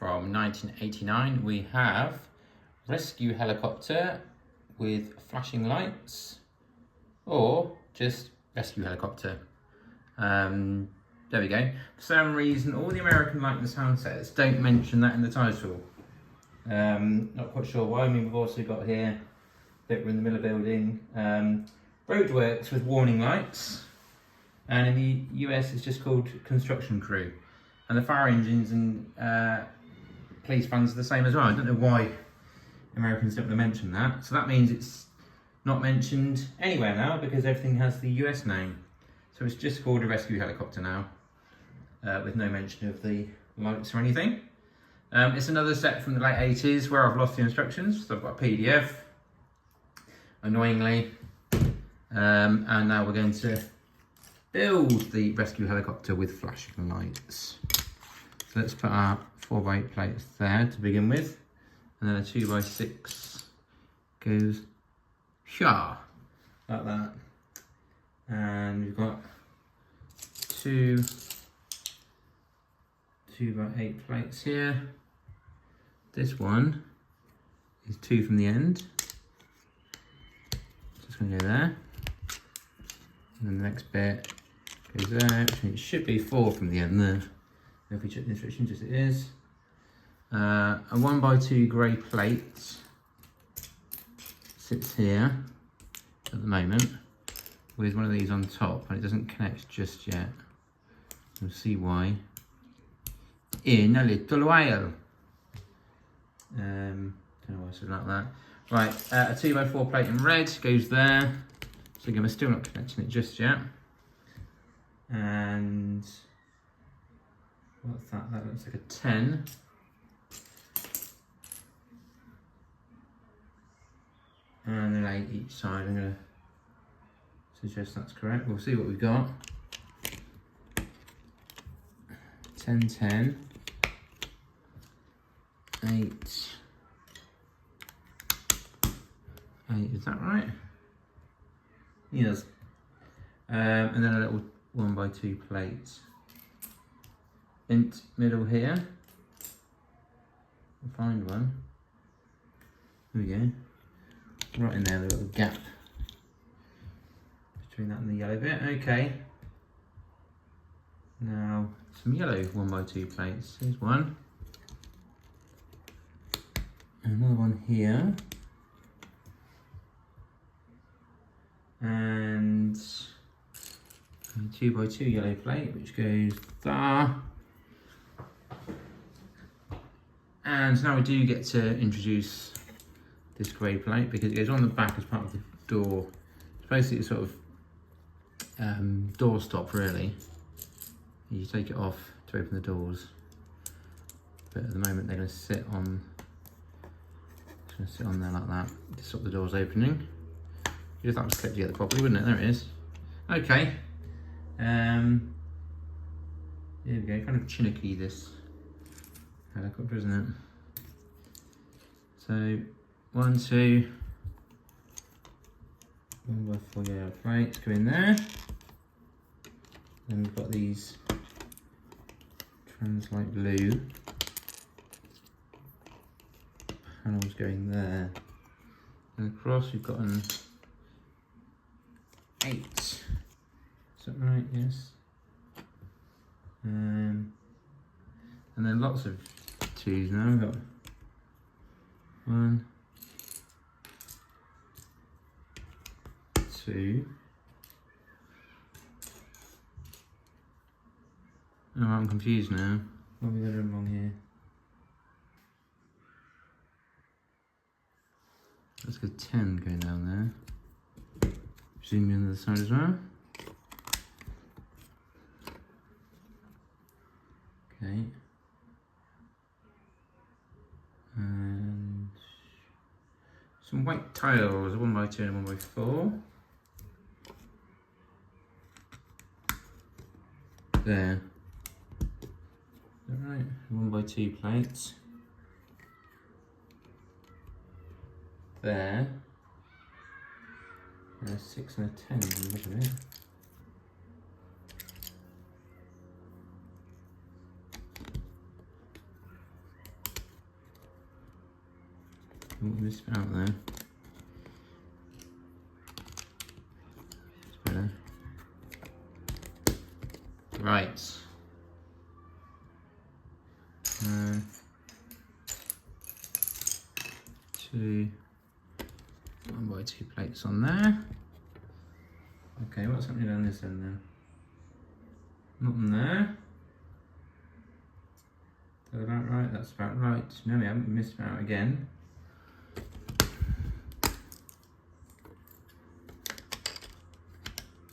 from 1989. We have rescue helicopter with flashing lights, or just rescue helicopter. There we go. For some reason, all the American light and sound sets don't mention that in the title. Not quite sure why. I mean, we've also got here, bit we're in the middle of building, roadworks with warning lights, and in the US it's just called construction crew. And the fire engines and police vans are the same as well. I don't know why Americans don't want to mention that. So that means it's not mentioned anywhere now because everything has the US name. So it's just called a rescue helicopter now, with no mention of the lights or anything. It's another set from the late 80s where I've lost the instructions. So I've got a PDF, annoyingly. And now we're going to build the rescue helicopter with flashing lights. So let's put our 4x8 plates there to begin with. And then a 2x6 goes here, like that. And we've got two 2x8 plates here. This one is 2 from the end. So it's going to go there. And then the next bit goes there. Actually, it should be 4 from the end there. If we check the instructions, as it is. A 1x2 grey plate sits here at the moment with one of these on top, and it doesn't connect just yet. You'll see why in a little while. Don't know why I said like that. Right, a 2x4 plate in red goes there. So again, we're still not connecting it just yet. And what's that? That looks like a 10. And an 8 each side. I'm going to suggest that's correct. We'll see what we've got. 10, 10. 8. 8, is that right? Yes. And then a little 1x2 plate. Int middle here. We'll find one. There we go. Right in there, the little gap between that and the yellow bit. Okay. Now some yellow 1x2 plates. Here's one. Another one here. And a 2x2 yellow plate, which goes there. And now we do get to introduce this grey plate because it goes on the back as part of the door. It's basically a sort of door stop, really. You take it off to open the doors, but at the moment they're going to sit on. It's going to sit on there like that to stop the doors opening. If that was clipped together properly, wouldn't it? There it is. Okay. Here we go. Kind of chinook-y, this helicopter, isn't it? So 1, 2, 1x4 yellow plates go in there. Then we've got these translite blue panels going there. And across we've got an 8. Is that right? Yes. And then lots of 2s now. We've got 1, 2. Oh, I'm confused now. What have we got wrong here? Let's go 10 going down there. Zoom in the side as well. Okay. And some white tiles, a 1x2 and a 1x4. There. Alright, 1x2 plates. There. And a 6 and a 10 in the middle of it. what we missed out there. It's better. Right. One by 2 plates on there. Okay, what's happening down this end then? Nothing there. Is that about right? That's about right. No, we haven't missed out again.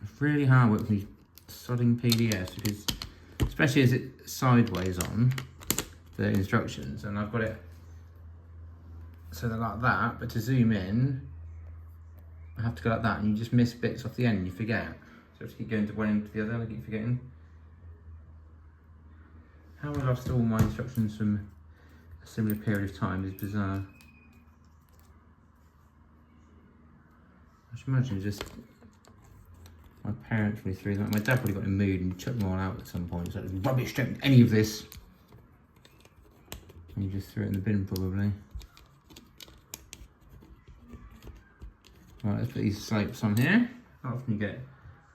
It's really hard work with these sodding PDFs because, especially as it's sideways on the instructions, and I've got it so they're like that, but to zoom in, I have to go like that, and you just miss bits off the end and you forget. So I have to keep going to one end to the other, I keep forgetting. How I lost all my instructions from a similar period of time is bizarre. I should imagine just my parents really threw that. My dad probably got in a mood and chucked them all out at some point. So it was rubbish, don't any of this. And he just threw it in the bin probably. Right, let's put these slopes on here. How often you get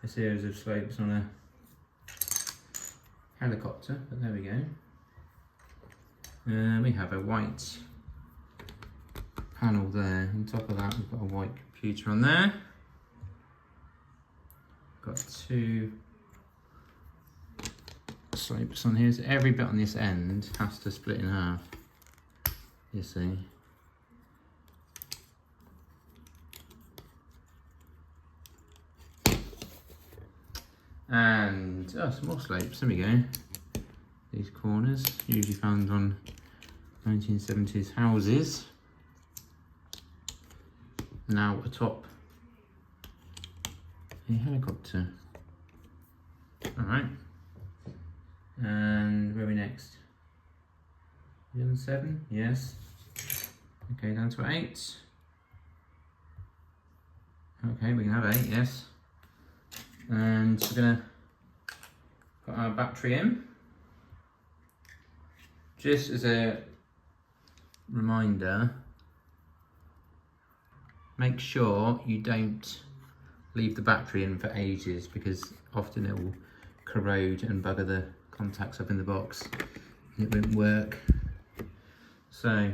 a series of slopes on a helicopter, but there we go. We have a white panel there. On top of that, we've got a white computer on there. Got 2 slopes on here, so every bit on this end has to split in half. You see. And some more slopes, there we go. These corners, usually found on 1970s houses. Now atop a helicopter. Alright. And where are we next? You on 7? Yes. Okay, down to 8. Okay, we can have 8, yes. And we're gonna put our battery in. Just as a reminder, make sure you don't leave the battery in for ages because often it will corrode and bugger the contacts up in the box and it won't work. So,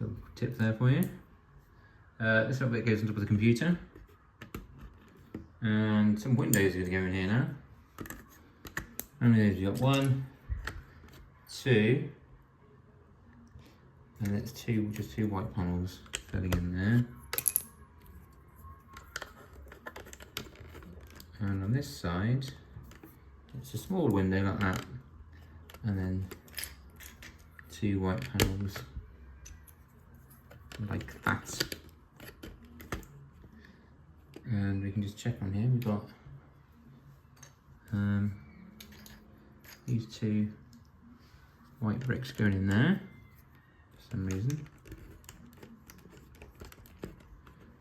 little tip there for you. This little bit goes on top of the computer. And some windows are going to go in here now. How many of those? You've got 1, 2, and it's just two white panels filling in there. And on this side, it's a small window like that, and then 2 white panels like that. And we can just check on here, we've got these 2 white bricks going in there for some reason.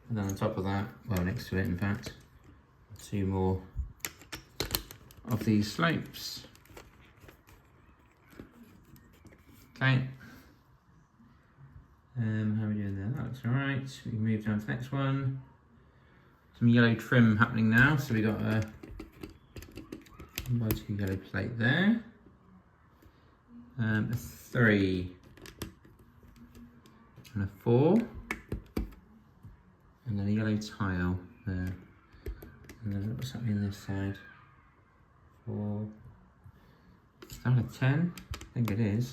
And then on top of that, well next to it in fact, 2 more of these slopes. Okay. How are we doing there? That looks alright. We can move down to the next one. Some yellow trim happening now, so we got a 1x2 yellow plate there, a 3 and a 4, and then a yellow tile there, and then what's happening this side? 4. Is that a 10? I think it is.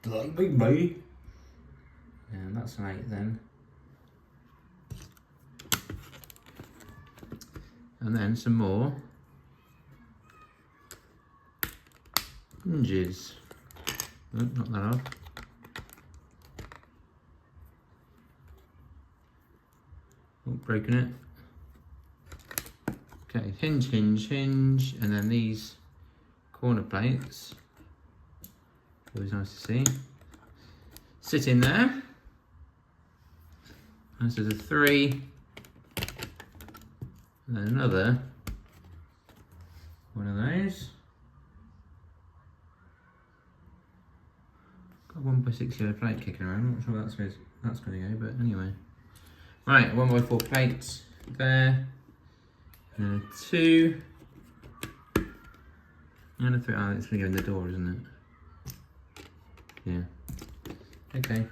Like big boy. And that's an 8 then. And then some more hinges. Oh, not that off. Oh, broken it. Okay, hinge, hinge, hinge, and then these corner plates. Always nice to see. Sit in there. And so the 3. And then another one of those. 1x6 yellow plate kicking around. I'm not sure that's where that's going to go, but anyway. Right, 1x4 plates there. And a 2. And a 3. Oh, it's going to go in the door, isn't it? Yeah. Okay.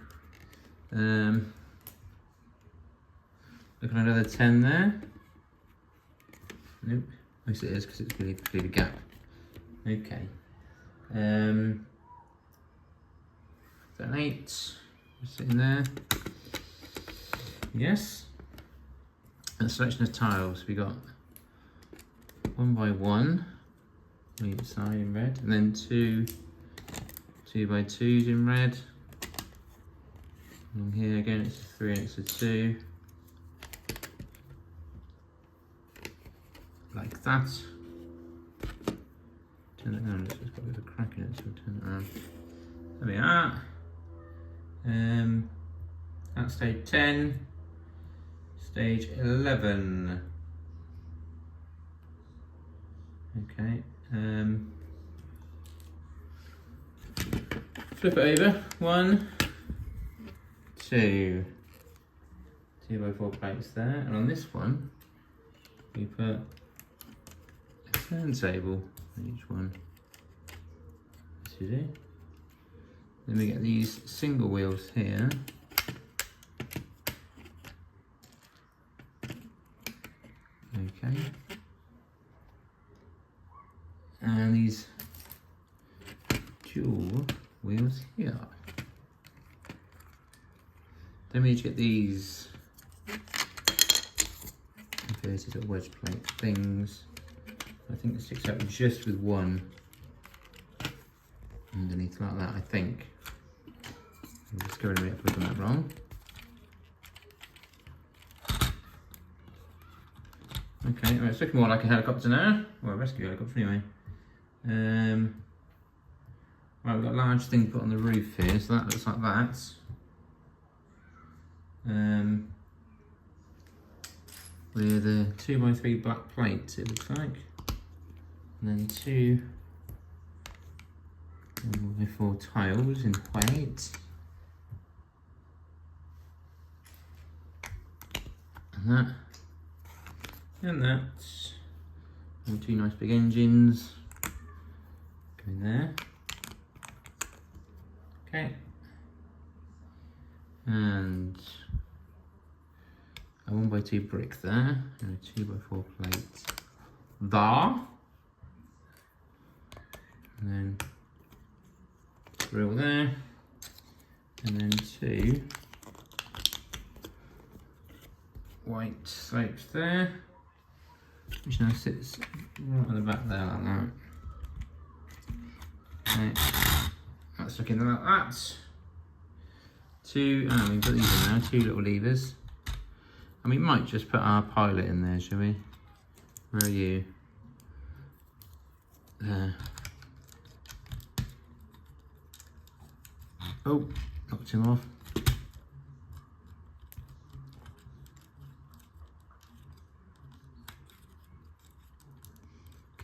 Look at another 10 there. Nope. Yes, it is because it's really a gap. Okay. Is that an 8? Just sitting there. Yes. And a selection of tiles. We got 1x1 on each side in red, and then 2x2s in red. And here again it's 3 and it's a 2. Like that. Turn it around, it's got a bit of a crack in it, so we'll turn it around. There we are. That's stage 10. Stage 11. Okay. Flip it over. 1, 2. 2x4 plates there. And on this one, we put a turntable on each one. As you do. Then we get these single wheels here. Okay. And these dual wheels here. Then we get these inverted or wedge plate things. I think it sticks out just with one underneath like that, I think. I'm just going to put that wrong. Okay, well, it's looking more like a helicopter now. Well, a rescue helicopter anyway. Right, we've got a large thing put on the roof here, so that looks like that. With a 2x3 black plates, it looks like. And then 2 1x4 tiles in white. And that. And that. And 2 nice big engines. Going there. Okay. And a 1x2 brick there. And a 2x4 plate there. And then grill there. And then 2 white slopes there. Which now sits right on the back there like that. Okay. That's looking like that. 2, we've got these in now, 2 little levers. And we might just put our pilot in there, shall we? Where are you? There. Oh, knocked him off.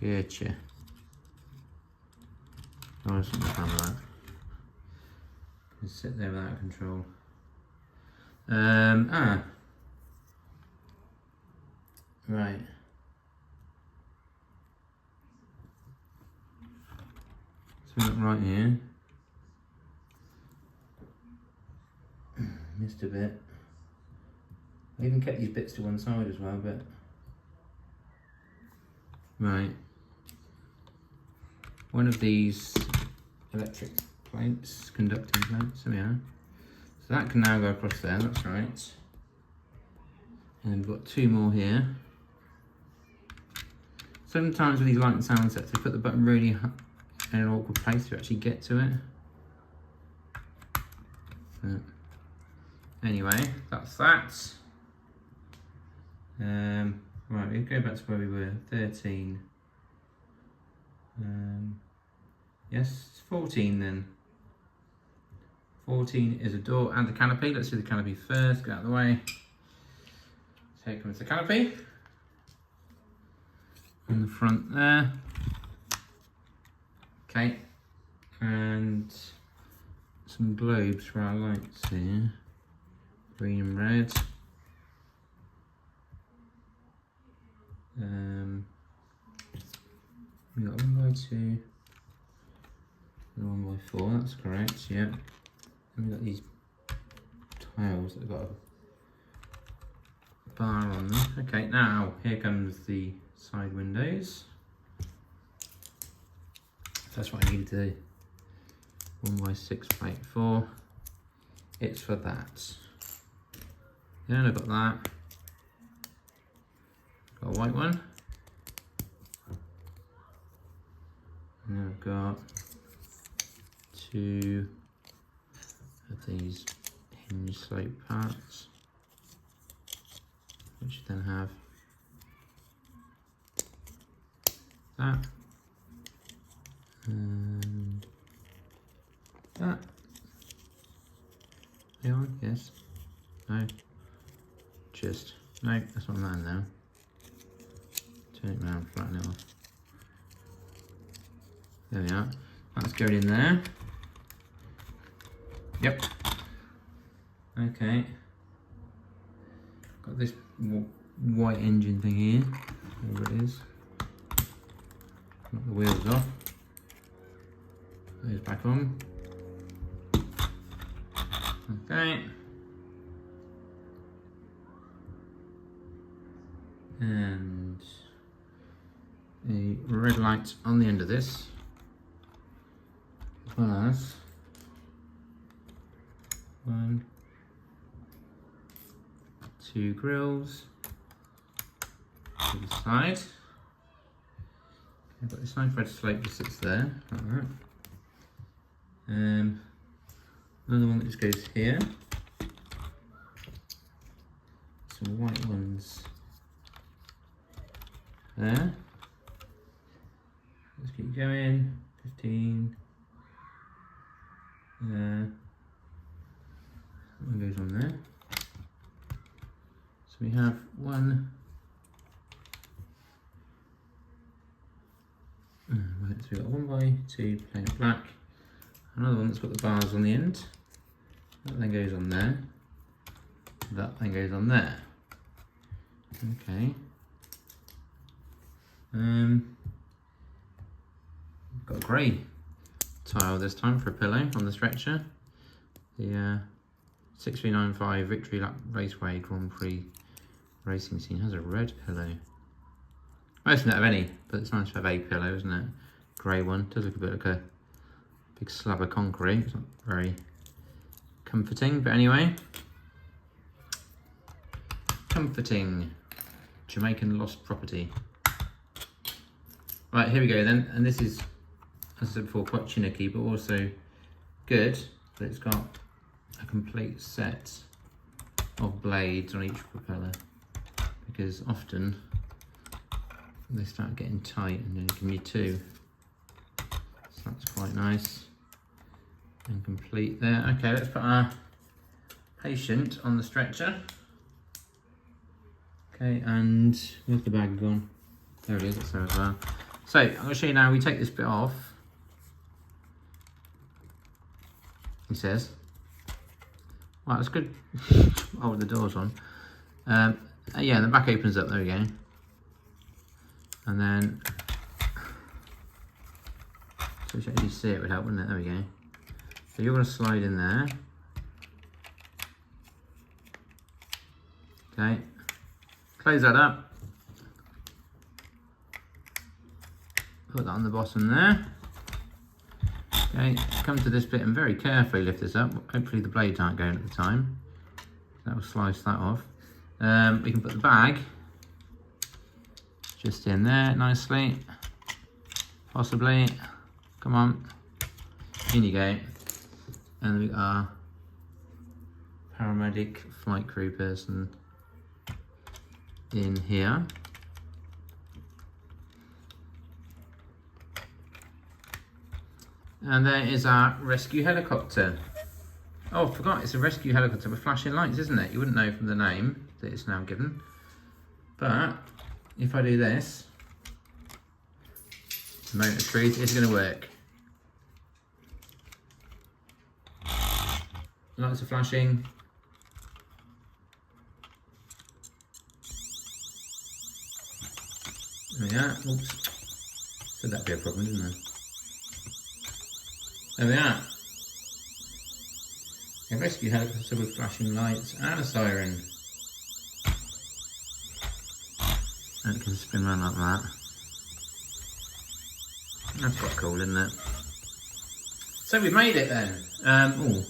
Gotcha. Oh, there's something wrong with that. Just sit there without control. Right. So we look right here. Missed a bit. I even kept these bits to one side as well, but right. One of these electric plates, conducting plates, there we are. So that can now go across there, that's right. And we've got 2 more here. Sometimes with these light and sound sets, they put the button really in an awkward place to actually get to it. But anyway, that's that. Right, we'll go back to where we were, 13. Yes, it's 14 then. 14 is a door and a canopy. Let's do the canopy first, get out of the way. So here comes the canopy. On the front there. Okay. And some some globes for our lights here. Green and red. We got 1x2, and 1x4, that's correct, yeah. And we got these tiles that have got a bar on them. Okay, now here comes the side windows. That's what I needed to do. 1x6 plate 4. It's for that. Then I've got that. Got a white one. And then I've got 2 of these hinge slope parts, which you then have that and that. Are you on? Yes. No. Just no. That's what I'm on now. Turn it around, flatten it off. There we are. That's going in there. Yep. Okay. Got this white engine thing here. Whatever it is. Knock the wheels off. Those back on. Okay. And a red light on the end of this, as well as 1, 2 grills to the side. I've got this nice red slate that sits there, like that. Another one that just goes here. Some white ones there. Let's keep going. 15. There. One goes on there. So we have one. So we've got 1x2 plain black. Another one that's got the bars on the end. That then goes on there. That then goes on there. Okay. Got a grey tile this time for a pillow on the stretcher. The 6395 Victory Lap Raceway Grand Prix racing scene has a red pillow. I don't have any, but it's nice to have a pillow, isn't it? Grey one. Does look a bit like a big slab of concrete. It's not very comforting, but anyway. Comforting. Jamaican lost property. Right, here we go then. And this is, as I said before, quite chinicky, but also good that it's got a complete set of blades on each propeller, because often they start getting tight and then you can need 2. So that's quite nice and complete there. Okay, let's put our patient on the stretcher. Okay, and where's the bag gone? There it is, it's there as well. So I'm going to show you now, we take this bit off. He says. Right, that's good. Oh, the door's on. Yeah, the back opens up, there we go. And then, so if you actually see it would help, wouldn't it? There we go. So you're going to slide in there. Okay. Close that up. Put that on the bottom there. Okay, come to this bit and very carefully lift this up. Hopefully the blades aren't going at the time. That will slice that off. We can put the bag just in there nicely. Possibly. Come on. In you go. And we got our paramedic flight crew person in here. And there is our rescue helicopter. Oh, I forgot, it's a rescue helicopter with flashing lights, isn't it? You wouldn't know from the name that it's now given. But if I do this, the moment of truth is going to work. lights are flashing. There we are. Oops. Said that'd be a problem, didn't I? There we are. A rescue helicopter with flashing lights and a siren. And it can spin around like that. That's quite cool, isn't it? So we made it then. Oh.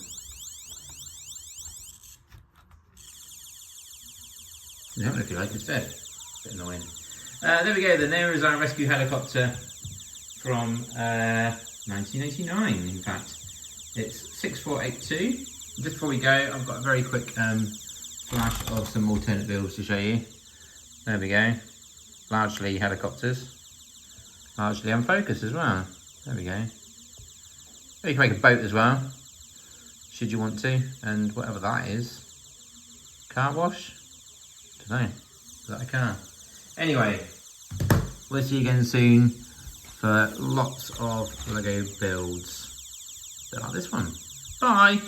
No, if you like, it's dead. Bit annoying. There we go then. There is our rescue helicopter from 1989. In fact, it's 6482. Just before we go, I've got a very quick flash of some alternate builds to show you. There we go. Largely helicopters. Largely unfocused as well. There we go. You can make a boat as well, should you want to, and whatever that is. Car wash? Don't know. Is that a car? Anyway, we'll see you again soon for lots of Lego builds. A bit like this one. Bye!